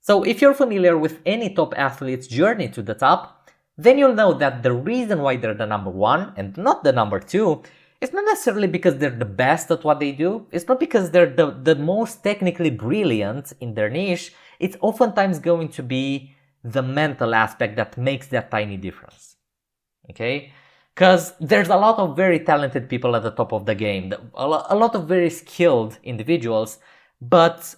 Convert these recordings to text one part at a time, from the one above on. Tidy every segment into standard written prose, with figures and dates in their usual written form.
So if you're familiar with any top athlete's journey to the top, then you'll know that the reason why they're the number one and not the number two is not necessarily because they're the best at what they do. It's not because they're the most technically brilliant in their niche. It's oftentimes going to be the mental aspect that makes that tiny difference. Okay? Because there's a lot of very talented people at the top of the game, a lot of very skilled individuals, but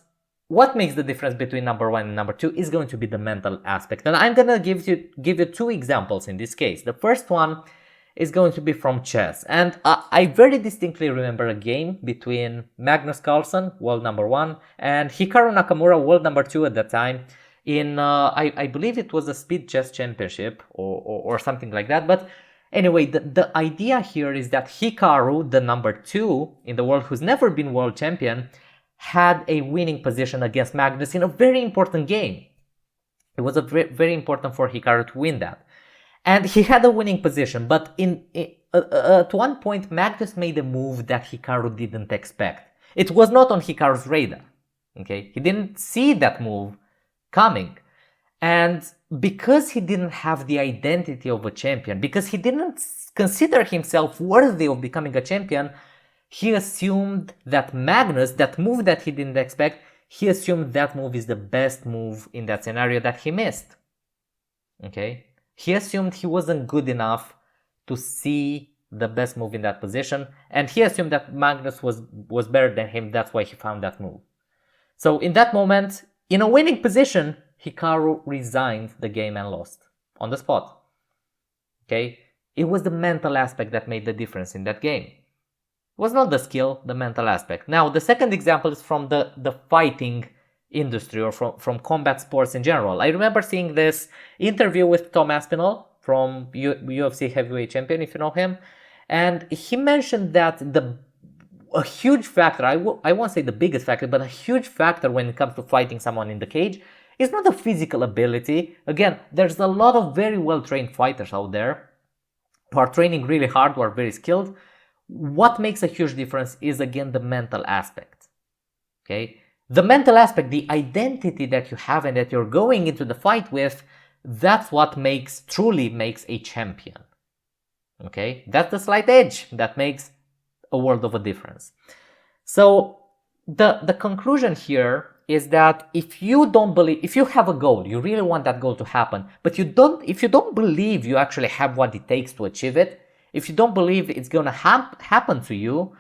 what makes the difference between number one and number two is going to be the mental aspect. And I'm gonna give you two examples in this case. The first one is going to be from chess. And I very distinctly remember a game between Magnus Carlsen, world number one, and Hikaru Nakamura, world number two at that time, in, I believe it was a Speed Chess Championship or something like that. But anyway, the idea here is that Hikaru, the number two in the world who's never been world champion, had a winning position against Magnus in a very important game. It was very important for Hikaru to win that. And he had a winning position, but at one point Magnus made a move that Hikaru didn't expect. It was not on Hikaru's radar. Okay, he didn't see that move coming. And because he didn't have the identity of a champion, because he didn't consider himself worthy of becoming a champion, he assumed that Magnus, that move that he didn't expect, he assumed that move is the best move in that scenario that he missed. Okay? He assumed he wasn't good enough to see the best move in that position, and he assumed that Magnus was better than him, that's why he found that move. So in that moment, in a winning position, Hikaru resigned the game and lost on the spot. Okay? It was the mental aspect that made the difference in that game. It was not the skill, the mental aspect. Now, the second example is from the fighting industry or from combat sports in general. I remember seeing this interview with Tom Aspinall from UFC heavyweight champion, if you know him, and he mentioned that a huge factor, I won't say the biggest factor, but a huge factor when it comes to fighting someone in the cage is not the physical ability. Again, there's a lot of very well-trained fighters out there who are training really hard, who are very skilled. What makes a huge difference is, again, the mental aspect. Okay? The mental aspect, the identity that you have and that you're going into the fight with, that's what truly makes a champion. Okay? That's the slight edge that makes a world of a difference. So the conclusion here is that if you have a goal, you really want that goal to happen, but if you don't believe you actually have what it takes to achieve it, if you don't believe it's gonna happen to you,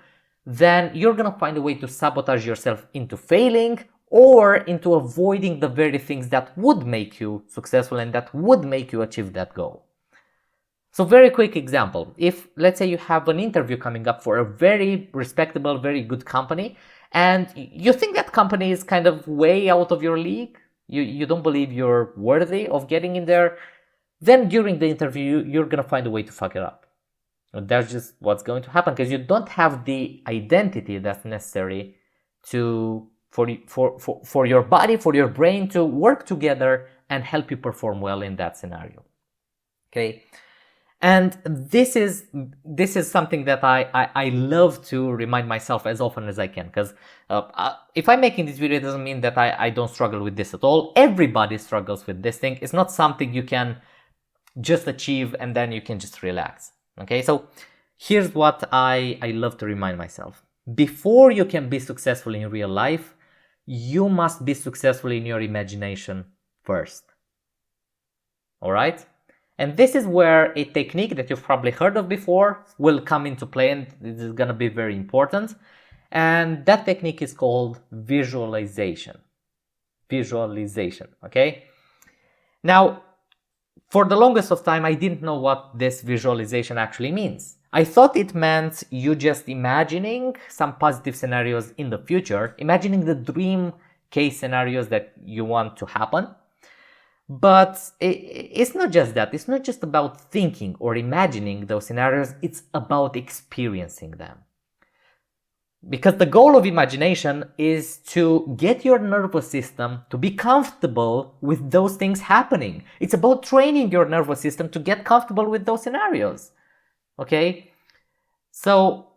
then you're gonna find a way to sabotage yourself into failing or into avoiding the very things that would make you successful and that would make you achieve that goal. So very quick example. If, let's say, you have an interview coming up for a very respectable, very good company, and you think that company is kind of way out of your league, you don't believe you're worthy of getting in there, then during the interview, you're gonna find a way to fuck it up. And that's just what's going to happen, because you don't have the identity that's necessary for your body, for your brain to work together and help you perform well in that scenario. Okay? And this is something that I love to remind myself as often as I can, because if I'm making this video, it doesn't mean that I don't struggle with this at all. Everybody struggles with this thing. It's not something you can just achieve and then you can just relax. Okay, so here's what I love to remind myself. Before you can be successful in real life, you must be successful in your imagination first. All right? And this is where a technique that you've probably heard of before will come into play, and this is going to be very important. And that technique is called visualization. Visualization, okay? Now, for the longest of time, I didn't know what this visualization actually means. I thought it meant you just imagining some positive scenarios in the future, imagining the dream case scenarios that you want to happen. But it's not just that. It's not just about thinking or imagining those scenarios. It's about experiencing them. Because the goal of imagination is to get your nervous system to be comfortable with those things happening. It's about training your nervous system to get comfortable with those scenarios. Okay? So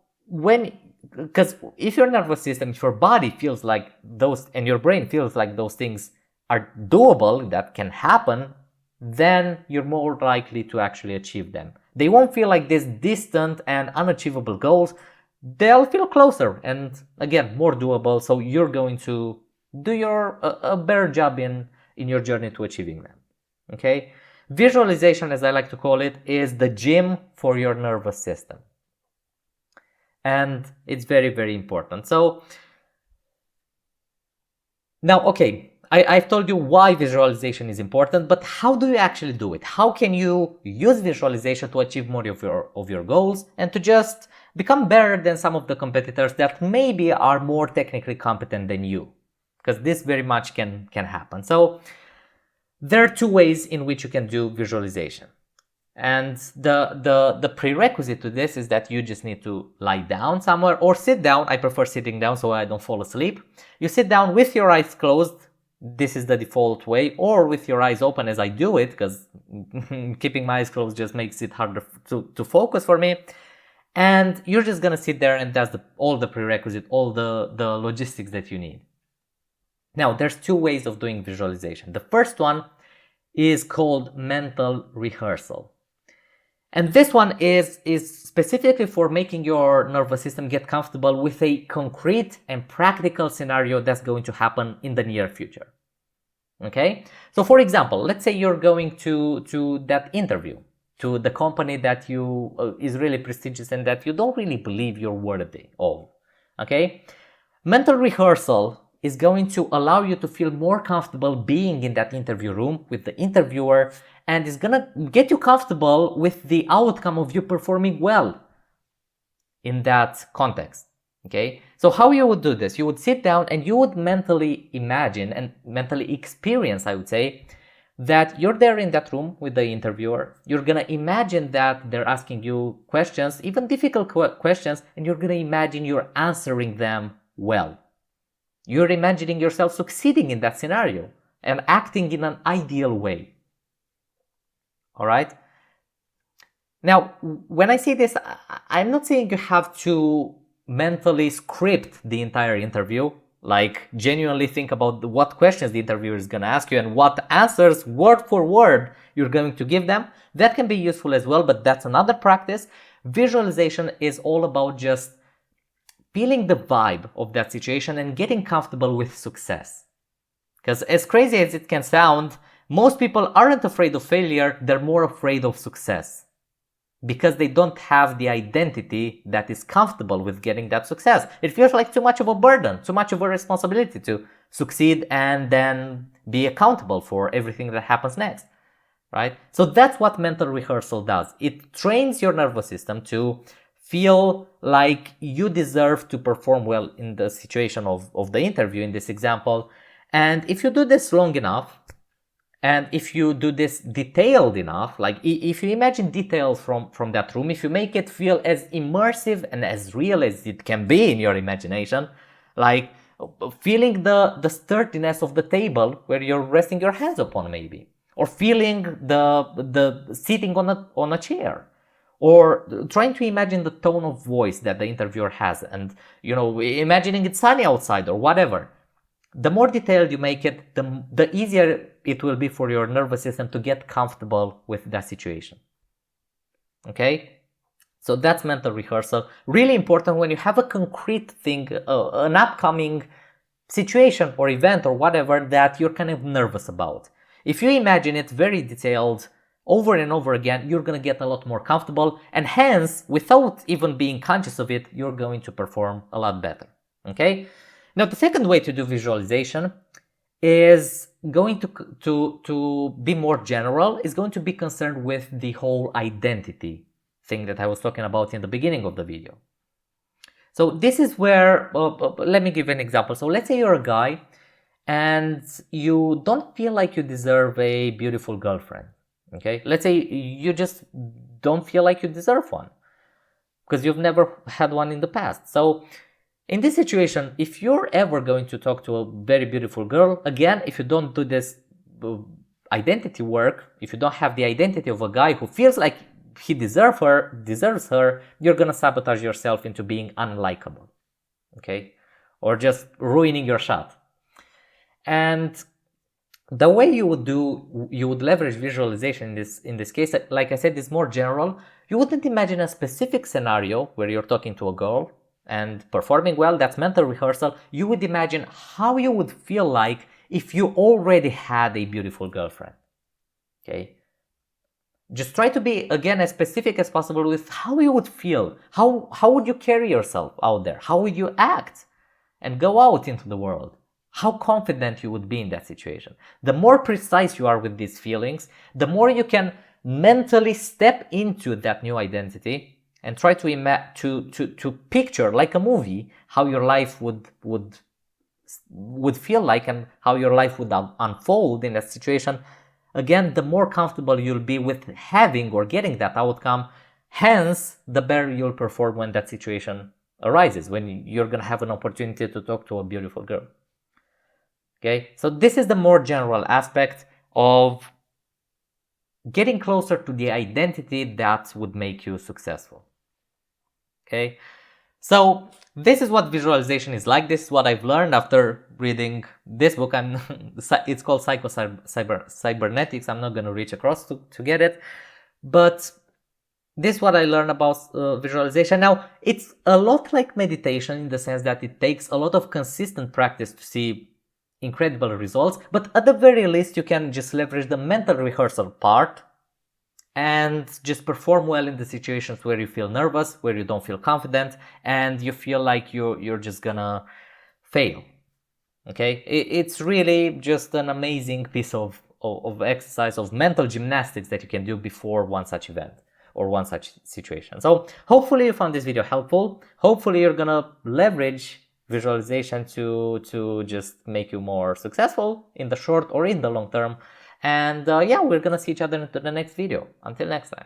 because if your nervous system, if your body feels like those, and your brain feels like those things are doable, that can happen, then you're more likely to actually achieve them. They won't feel like these distant and unachievable goals. They'll feel closer and, again, more doable, so you're going to do a better job in your journey to achieving them. Okay? Visualization, as I like to call it, is the gym for your nervous system. And it's very, very important. So now, okay, I've told you why visualization is important, but how do you actually do it? How can you use visualization to achieve more of your goals and to just become better than some of the competitors that maybe are more technically competent than you? Because this very much can happen. So there are two ways in which you can do visualization. And the prerequisite to this is that you just need to lie down somewhere or sit down. I prefer sitting down so I don't fall asleep. You sit down with your eyes closed. This is the default way, or with your eyes open as I do it, because keeping my eyes closed just makes it harder to focus for me. And you're just gonna sit there, and that's all the prerequisite, all the logistics that you need. Now, there's two ways of doing visualization. The first one is called mental rehearsal. And this one is specifically for making your nervous system get comfortable with a concrete and practical scenario that's going to happen in the near future. Okay? So for example, let's say you're going to that interview, to the company that is really prestigious and that you don't really believe you're worthy of. Okay? Mental rehearsal is going to allow you to feel more comfortable being in that interview room with the interviewer, and is gonna get you comfortable with the outcome of you performing well in that context. Okay, so how you would do this? You would sit down and you would mentally imagine and mentally experience, I would say, that you're there in that room with the interviewer. You're gonna imagine that they're asking you questions, even difficult questions, and you're gonna imagine you're answering them well. You're imagining yourself succeeding in that scenario and acting in an ideal way. All right? Now, when I say this, I'm not saying you have to mentally script the entire interview, like genuinely think about what questions the interviewer is going to ask you and what answers, word for word, you're going to give them. That can be useful as well, but that's another practice. Visualization is all about just feeling the vibe of that situation and getting comfortable with success. Because as crazy as it can sound, most people aren't afraid of failure, they're more afraid of success. Because they don't have the identity that is comfortable with getting that success. It feels like too much of a burden, too much of a responsibility to succeed and then be accountable for everything that happens next, right? So that's what mental rehearsal does. It trains your nervous system to feel like you deserve to perform well in the situation of the interview in this example. And if you do this long enough, and if you do this detailed enough, like if you imagine details from that room, if you make it feel as immersive and as real as it can be in your imagination, like feeling the sturdiness of the table where you're resting your hands upon maybe, or feeling the sitting on a chair, or trying to imagine the tone of voice that the interviewer has, and imagining it's sunny outside or whatever. The more detailed you make it, the easier it will be for your nervous system to get comfortable with that situation. Okay? So that's mental rehearsal. Really important when you have a concrete thing, an upcoming situation or event or whatever that you're kind of nervous about. If you imagine it very detailed over and over again, you're going to get a lot more comfortable, and hence, without even being conscious of it, you're going to perform a lot better. Okay? Now, the second way to do visualization is going to be more general, is going to be concerned with the whole identity thing that I was talking about in the beginning of the video. So this is where, let me give an example. So let's say you're a guy and you don't feel like you deserve a beautiful girlfriend. Okay? Let's say you just don't feel like you deserve one because you've never had one in the past. So in this situation, if you're ever going to talk to a very beautiful girl, again, if you don't do this identity work, if you don't have the identity of a guy who feels like he deserves her, you're gonna sabotage yourself into being unlikable, okay? Or just ruining your shot. And The way you would leverage visualization in this case, like I said, is more general. You wouldn't imagine a specific scenario where you're talking to a girl and performing well. That's mental rehearsal. You would imagine how you would feel like if you already had a beautiful girlfriend. Okay, just try to be, again, as specific as possible with how you would feel. How would you carry yourself out there? How would you act and go out into the world? How confident you would be in that situation. The more precise you are with these feelings, the more you can mentally step into that new identity and try to picture, like a movie, how your life would feel like and how your life would unfold in that situation. Again, the more comfortable you'll be with having or getting that outcome, hence the better you'll perform when that situation arises, when you're going to have an opportunity to talk to a beautiful girl. Okay, so this is the more general aspect of getting closer to the identity that would make you successful. Okay, so this is what visualization is like. This is what I've learned after reading this book. It's called Psycho-Cybernetics. I'm not going to reach across to get it, but this is what I learned about visualization. Now, it's a lot like meditation in the sense that it takes a lot of consistent practice to see incredible results, but at the very least you can just leverage the mental rehearsal part and just perform well in the situations where you feel nervous, where you don't feel confident, and you feel like you're just gonna fail. Okay, it's really just an amazing piece of exercise, of mental gymnastics that you can do before one such event or one such situation. So hopefully you found this video helpful. Hopefully you're gonna leverage visualization to just make you more successful in the short or in the long term. And yeah, we're gonna see each other into the next video. Until next time.